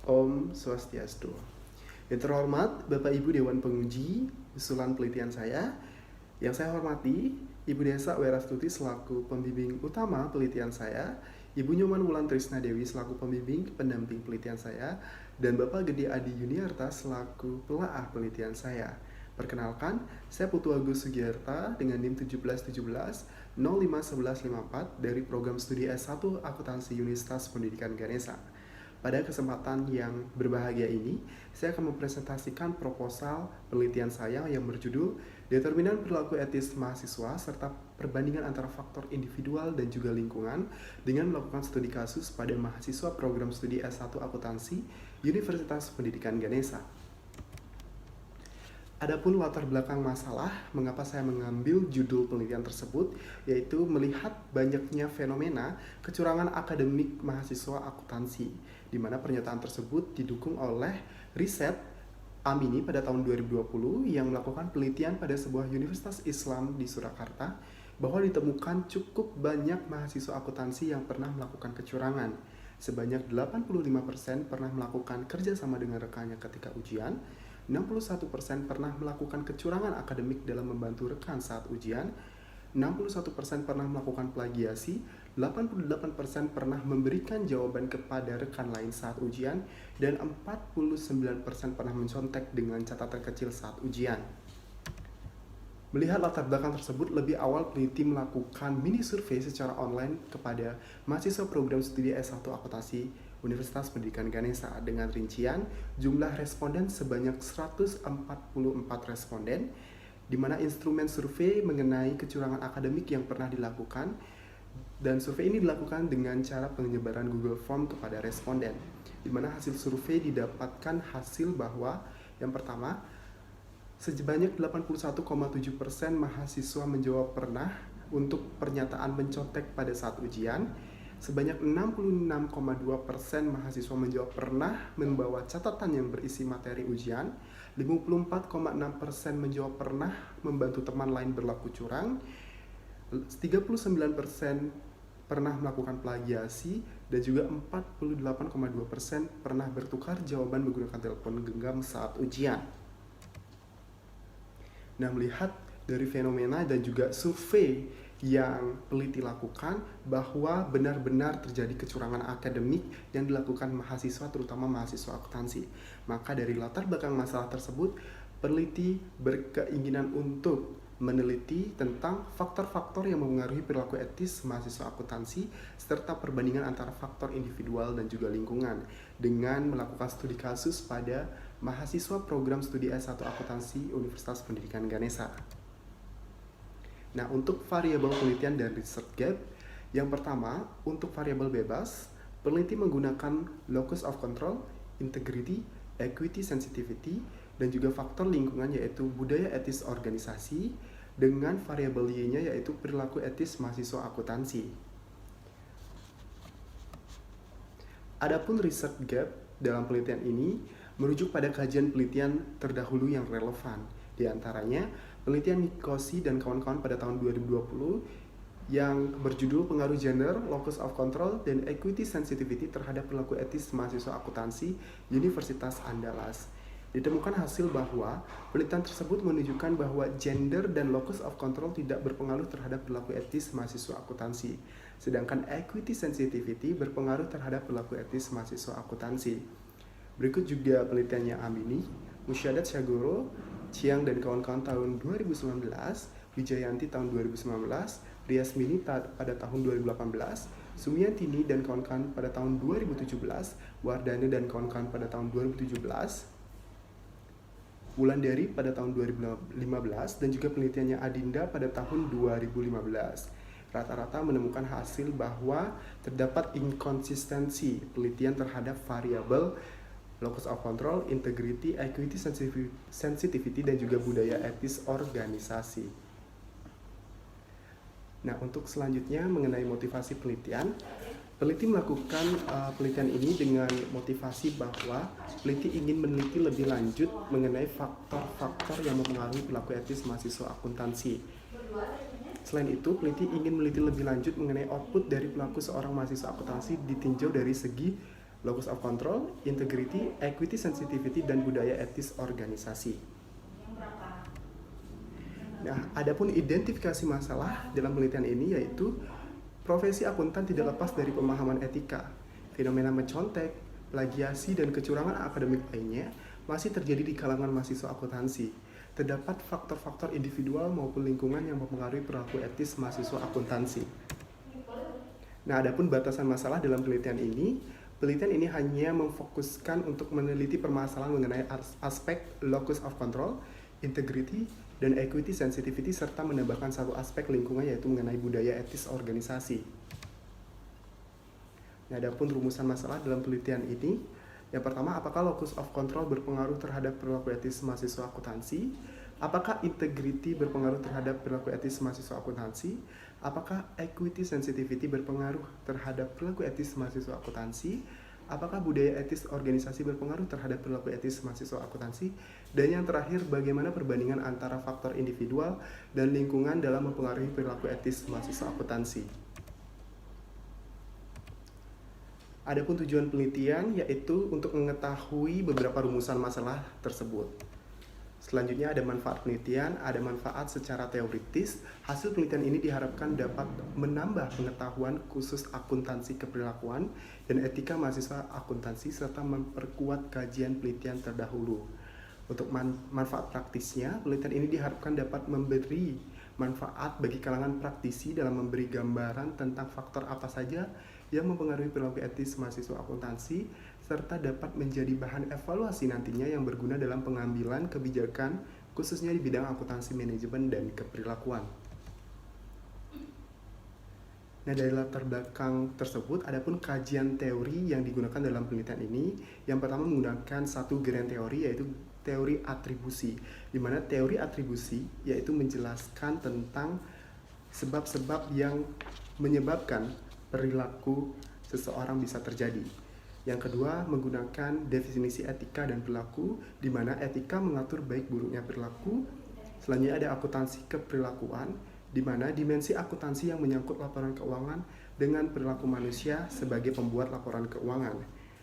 Om Swastiastu. Yang terhormat Bapak Ibu Dewan Penguji usulan penelitian saya. Yang saya hormati Ibu Desa Werastuti selaku pembimbing utama penelitian saya, Ibu Nyoman Wulan Trisna Dewi selaku pembimbing pendamping penelitian saya, dan Bapak Gede Adi Yuniarta selaku pelaah penelitian saya. Perkenalkan, saya Putu Agus Sugiyarta dengan NIM 1717 051154 dari program studi S1 Akuntansi Universitas Pendidikan Ganesha. Pada kesempatan yang berbahagia ini, saya akan mempresentasikan proposal penelitian saya yang berjudul Determinan Perilaku Etis Mahasiswa serta perbandingan antara faktor individual dan juga lingkungan dengan melakukan studi kasus pada mahasiswa program studi S1 Akuntansi Universitas Pendidikan Ganesha. Adapun latar belakang masalah, mengapa saya mengambil judul penelitian tersebut, yaitu melihat banyaknya fenomena kecurangan akademik mahasiswa akuntansi, di mana pernyataan tersebut didukung oleh riset Amini pada tahun 2020 yang melakukan penelitian pada sebuah universitas Islam di Surakarta, bahwa ditemukan cukup banyak mahasiswa akuntansi yang pernah melakukan kecurangan. Sebanyak 85% pernah melakukan kerjasama dengan rekannya ketika ujian, 61% pernah melakukan kecurangan akademik dalam membantu rekan saat ujian, 61% pernah melakukan plagiasi, 88% pernah memberikan jawaban kepada rekan lain saat ujian, dan 49% pernah mencontek dengan catatan kecil saat ujian. Melihat latar belakang tersebut, lebih awal peneliti melakukan mini survei secara online kepada mahasiswa program studi S1 Akuntansi Universitas Pendidikan Ganesha dengan rincian jumlah responden sebanyak 144 responden, di mana instrumen survei mengenai kecurangan akademik yang pernah dilakukan, dan survei ini dilakukan dengan cara penyebaran Google Form kepada responden, di mana hasil survei didapatkan hasil bahwa yang pertama, sebanyak 81,7% mahasiswa menjawab pernah untuk pernyataan mencontek pada saat ujian, sebanyak 66,2% mahasiswa menjawab pernah membawa catatan yang berisi materi ujian, 54,6% menjawab pernah membantu teman lain berlaku curang, 39% pernah melakukan plagiasi, dan juga 48,2% pernah bertukar jawaban menggunakan telepon genggam saat ujian. Nah, melihat dari fenomena dan juga survei yang peneliti lakukan bahwa benar-benar terjadi kecurangan akademik yang dilakukan mahasiswa, terutama mahasiswa akuntansi. Maka dari latar belakang masalah tersebut, peneliti berkeinginan untuk meneliti tentang faktor-faktor yang mempengaruhi perilaku etis mahasiswa akuntansi serta perbandingan antara faktor individual dan juga lingkungan dengan melakukan studi kasus pada mahasiswa program studi S1 Akuntansi Universitas Pendidikan Ganesha. Nah, untuk variabel penelitian dan research gap, yang pertama, untuk variabel bebas, peneliti menggunakan locus of control, integrity, equity sensitivity, dan juga faktor lingkungan yaitu budaya etis organisasi, dengan variabel Y-nya yaitu perilaku etis mahasiswa akuntansi. Adapun research gap dalam penelitian ini merujuk pada kajian penelitian terdahulu yang relevan. Di antaranya, penelitian Mikosi dan kawan-kawan pada tahun 2020 yang berjudul Pengaruh Gender, Locus of Control, dan Equity Sensitivity terhadap perilaku etis mahasiswa akuntansi Universitas Andalas. Ditemukan hasil bahwa penelitian tersebut menunjukkan bahwa gender dan locus of control tidak berpengaruh terhadap perilaku etis mahasiswa akuntansi, sedangkan equity sensitivity berpengaruh terhadap perilaku etis mahasiswa akuntansi. Berikut juga penelitiannya Amini, Musyadat Syagoro, Chiang dan kawan-kawan tahun 2019, Wijayanti tahun 2019, Riasmini pada tahun 2018, Sumiantini dan kawan-kawan pada tahun 2017, Wardana dan kawan-kawan pada tahun 2017, Wulandari pada tahun 2015, dan juga penelitiannya Adinda pada tahun 2015. Rata-rata menemukan hasil bahwa terdapat inkonsistensi penelitian terhadap variabel locus of control, integrity, equity sensitivity, dan juga budaya etis organisasi. Nah, untuk selanjutnya mengenai motivasi penelitian, peneliti melakukan penelitian ini dengan motivasi bahwa peneliti ingin meneliti lebih lanjut mengenai faktor-faktor yang mempengaruhi perilaku etis mahasiswa akuntansi. Selain itu, peneliti ingin meneliti lebih lanjut mengenai output dari perilaku seorang mahasiswa akuntansi ditinjau dari segi locus of control, integrity, equity, sensitivity, dan budaya etis organisasi. Nah, adapun identifikasi masalah dalam penelitian ini yaitu profesi akuntan tidak lepas dari pemahaman etika. Fenomena mencontek, plagiasi, dan kecurangan akademik lainnya masih terjadi di kalangan mahasiswa akuntansi. Terdapat faktor-faktor individual maupun lingkungan yang mempengaruhi perilaku etis mahasiswa akuntansi. Nah, adapun batasan masalah dalam penelitian ini hanya memfokuskan untuk meneliti permasalahan mengenai aspek locus of control, integrity, dan equity sensitivity, serta menambahkan satu aspek lingkungan yaitu mengenai budaya etis organisasi. Nah, adapun rumusan masalah dalam penelitian ini, yang pertama, apakah locus of control berpengaruh terhadap perilaku etis mahasiswa akuntansi? Apakah integrity berpengaruh terhadap perilaku etis mahasiswa akuntansi? Apakah equity sensitivity berpengaruh terhadap perilaku etis mahasiswa akuntansi? Apakah budaya etis organisasi berpengaruh terhadap perilaku etis mahasiswa akuntansi? Dan yang terakhir, bagaimana perbandingan antara faktor individual dan lingkungan dalam mempengaruhi perilaku etis mahasiswa akuntansi? Adapun tujuan penelitian yaitu untuk mengetahui beberapa rumusan masalah tersebut. Selanjutnya ada manfaat penelitian, ada manfaat secara teoritis. Hasil penelitian ini diharapkan dapat menambah pengetahuan khusus akuntansi keperilakuan dan etika mahasiswa akuntansi serta memperkuat kajian penelitian terdahulu. Untuk manfaat praktisnya, penelitian ini diharapkan dapat memberi manfaat bagi kalangan praktisi dalam memberi gambaran tentang faktor apa saja yang mempengaruhi perilaku etis mahasiswa akuntansi serta dapat menjadi bahan evaluasi nantinya yang berguna dalam pengambilan kebijakan khususnya di bidang akuntansi manajemen dan keperilakuan. Nah, dari latar belakang tersebut, adapun kajian teori yang digunakan dalam penelitian ini, yang pertama menggunakan satu grand teori yaitu teori atribusi, di mana teori atribusi yaitu menjelaskan tentang sebab-sebab yang menyebabkan perilaku seseorang bisa terjadi. Yang kedua, menggunakan definisi etika dan perilaku, di mana etika mengatur baik buruknya perilaku. Selanjutnya ada akuntansi keperilakuan, di mana dimensi akuntansi yang menyangkut laporan keuangan dengan perilaku manusia sebagai pembuat laporan keuangan.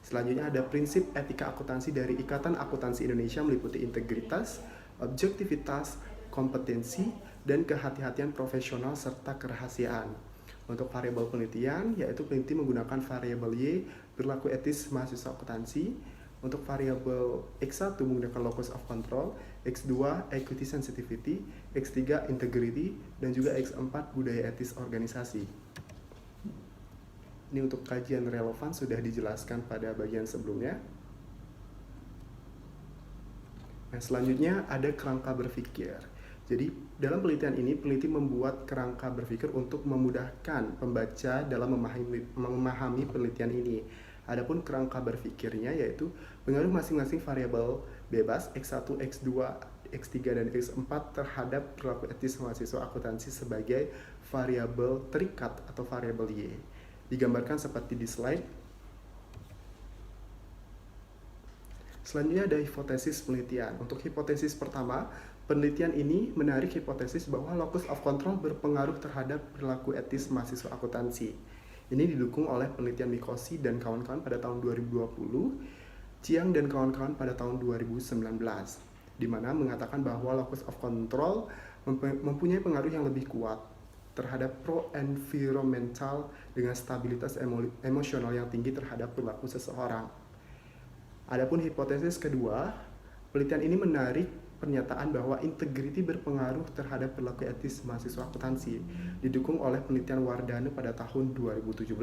Selanjutnya ada prinsip etika akuntansi dari Ikatan Akuntansi Indonesia meliputi integritas, objektivitas, kompetensi, dan kehati-hatian profesional serta kerahasiaan. Untuk variabel penelitian, yaitu peneliti menggunakan variabel Y, perilaku etis mahasiswa akuntansi. Untuk variabel X1 menggunakan locus of control, X2 equity sensitivity, X3 integrity, dan juga X4 budaya etis organisasi. Ini untuk kajian relevan sudah dijelaskan pada bagian sebelumnya. Nah, selanjutnya ada kerangka berpikir. Jadi, dalam penelitian ini, peneliti membuat kerangka berpikir untuk memudahkan pembaca dalam memahami penelitian ini. Adapun kerangka berpikirnya yaitu pengaruh masing-masing variabel bebas X1, X2, X3, dan X4 terhadap perilaku etis mahasiswa akuntansi sebagai variabel terikat atau variabel Y. Digambarkan seperti di slide. Selanjutnya ada hipotesis penelitian. Untuk hipotesis pertama, penelitian ini menarik hipotesis bahwa locus of control berpengaruh terhadap perilaku etis mahasiswa akuntansi. Ini didukung oleh penelitian Mikoshi dan kawan-kawan pada tahun 2020, Chiang dan kawan-kawan pada tahun 2019, di mana mengatakan bahwa locus of control mempunyai pengaruh yang lebih kuat terhadap pro-environmental dengan stabilitas emosional yang tinggi terhadap perilaku seseorang. Adapun hipotesis kedua, penelitian ini menarik pernyataan bahwa integrity berpengaruh terhadap perilaku etis mahasiswa akuntansi, didukung oleh penelitian Wardana pada tahun 2017.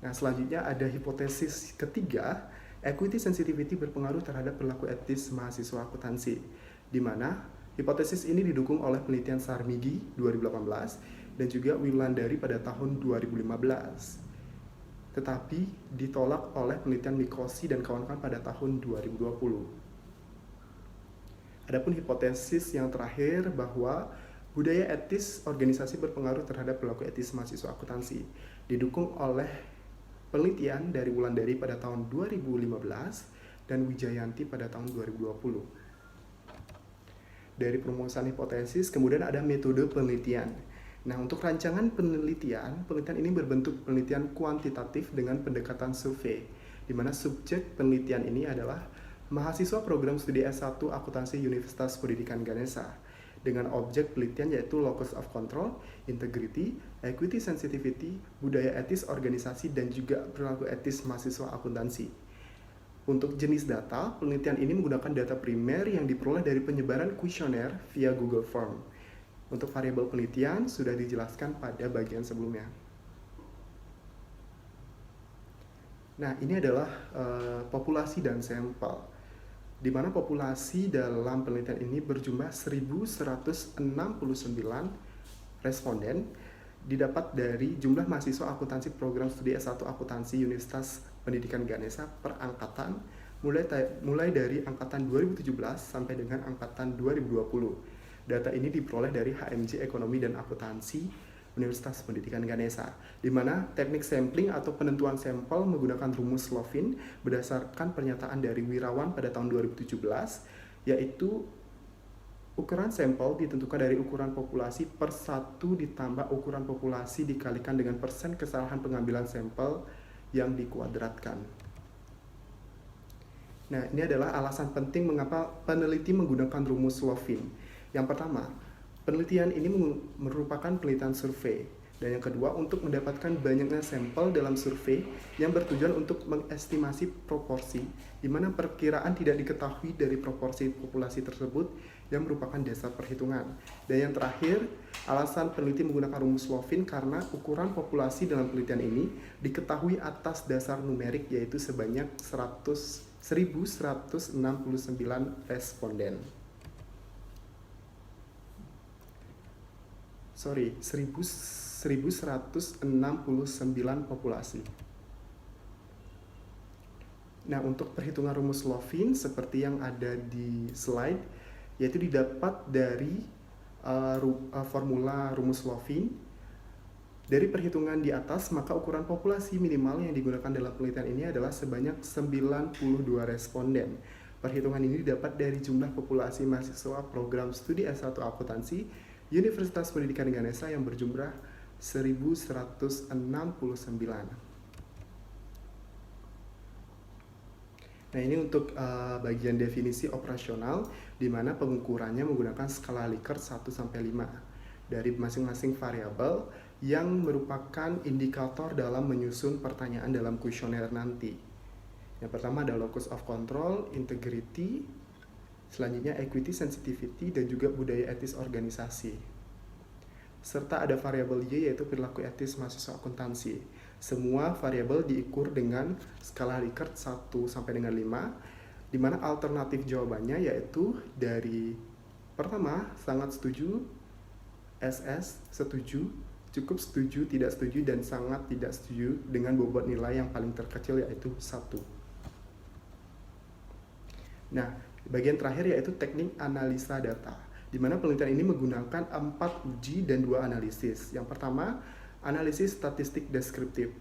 Nah, selanjutnya ada hipotesis ketiga, equity sensitivity berpengaruh terhadap perilaku etis mahasiswa akuntansi, di mana hipotesis ini didukung oleh penelitian Sarmigi 2018 dan juga Wulandari pada tahun 2015. Tetapi ditolak oleh penelitian Mikoshi dan kawan-kawan pada tahun 2020. Adapun hipotesis yang terakhir bahwa budaya etis organisasi berpengaruh terhadap perilaku etis mahasiswa akuntansi, didukung oleh penelitian dari Wulandari pada tahun 2015 dan Wijayanti pada tahun 2020. Dari perumusan hipotesis, kemudian ada metode penelitian. Nah, untuk rancangan penelitian ini berbentuk penelitian kuantitatif dengan pendekatan survei, di mana subjek penelitian ini adalah mahasiswa program studi S1 Akuntansi Universitas Pendidikan Ganesha, dengan objek penelitian yaitu locus of control, integrity, equity sensitivity, budaya etis organisasi, dan juga perilaku etis mahasiswa akuntansi. Untuk jenis data, penelitian ini menggunakan data primer yang diperoleh dari penyebaran kuesioner via Google Form. Untuk variabel penelitian sudah dijelaskan pada bagian sebelumnya. Nah, ini adalah populasi dan sampel, di mana populasi dalam penelitian ini berjumlah 1.169 responden, didapat dari jumlah mahasiswa akuntansi program studi S1 Akuntansi Universitas Pendidikan Ganesha per angkatan, mulai dari angkatan 2017 sampai dengan angkatan 2020. Data ini diperoleh dari HMJ Ekonomi dan Akuntansi Universitas Pendidikan Ganesha, di mana teknik sampling atau penentuan sampel menggunakan rumus Slovin berdasarkan pernyataan dari Wirawan pada tahun 2017, yaitu ukuran sampel ditentukan dari ukuran populasi per 1 ditambah ukuran populasi dikalikan dengan persen kesalahan pengambilan sampel yang dikuadratkan. Nah, ini adalah alasan penting mengapa peneliti menggunakan rumus Slovin. Yang pertama, penelitian ini merupakan penelitian survei. Dan yang kedua, untuk mendapatkan banyaknya sampel dalam survei yang bertujuan untuk mengestimasi proporsi, di mana perkiraan tidak diketahui dari proporsi populasi tersebut yang merupakan dasar perhitungan. Dan yang terakhir, alasan peneliti menggunakan rumus Slovin karena ukuran populasi dalam penelitian ini diketahui atas dasar numerik, yaitu sebanyak 1.169 responden. 1.169 populasi. Nah, untuk perhitungan rumus Slovin seperti yang ada di slide, yaitu didapat dari formula rumus Slovin. Dari perhitungan di atas, maka ukuran populasi minimal yang digunakan dalam penelitian ini adalah sebanyak 92 responden. Perhitungan ini didapat dari jumlah populasi mahasiswa program studi S1 Akuntansi Universitas Pendidikan Ganesha yang berjumlah 1.169. Nah, ini untuk bagian definisi operasional, di mana pengukurannya menggunakan skala Likert 1-5 dari masing-masing variabel yang merupakan indikator dalam menyusun pertanyaan dalam kuesioner nanti. Yang pertama ada locus of control, integrity, selanjutnya equity sensitivity, dan juga budaya etis organisasi. Serta ada variabel Y, yaitu perilaku etis mahasiswa akuntansi. Semua variabel diukur dengan skala Likert 1 sampai dengan 5, di mana alternatif jawabannya yaitu dari pertama, sangat setuju, SS, setuju, cukup setuju, tidak setuju, dan sangat tidak setuju dengan bobot nilai yang paling terkecil yaitu 1. Nah, bagian terakhir yaitu teknik analisa data, di mana penelitian ini menggunakan 4 uji dan 2 analisis. Yang pertama, analisis statistik deskriptif.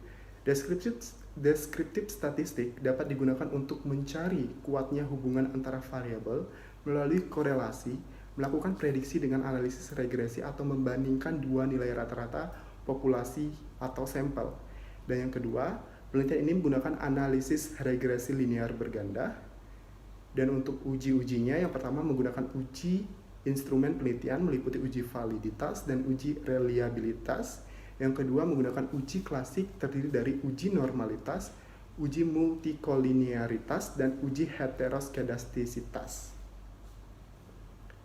Deskriptif statistik dapat digunakan untuk mencari kuatnya hubungan antara variabel melalui korelasi, melakukan prediksi dengan analisis regresi, atau membandingkan dua nilai rata-rata populasi atau sampel. Dan yang kedua, penelitian ini menggunakan analisis regresi linear berganda. Dan untuk uji-ujinya, yang pertama menggunakan uji instrumen penelitian meliputi uji validitas dan uji reliabilitas. Yang kedua menggunakan uji klasik terdiri dari uji normalitas, uji multikolinearitas, dan uji heteroskedastisitas.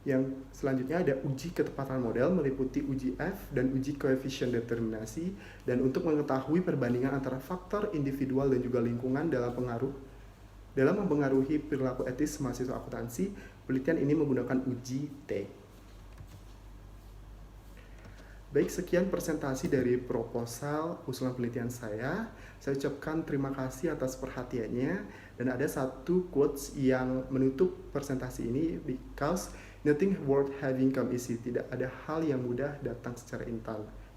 Yang selanjutnya ada uji ketepatan model meliputi uji F dan uji koefisien determinasi. Dan untuk mengetahui perbandingan antara faktor individual dan juga lingkungan dalam mempengaruhi perilaku etis mahasiswa akuntansi, penelitian ini menggunakan uji T. Baik, sekian presentasi dari proposal usulan penelitian saya. Saya ucapkan terima kasih atas perhatiannya, dan ada satu quotes yang menutup presentasi ini, because nothing worth having come easy. Tidak ada hal yang mudah datang secara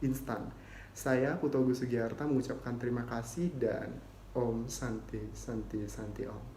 instan. Saya, Putu Agus Sugiarta, mengucapkan terima kasih dan Om Santi Santi Santi Om.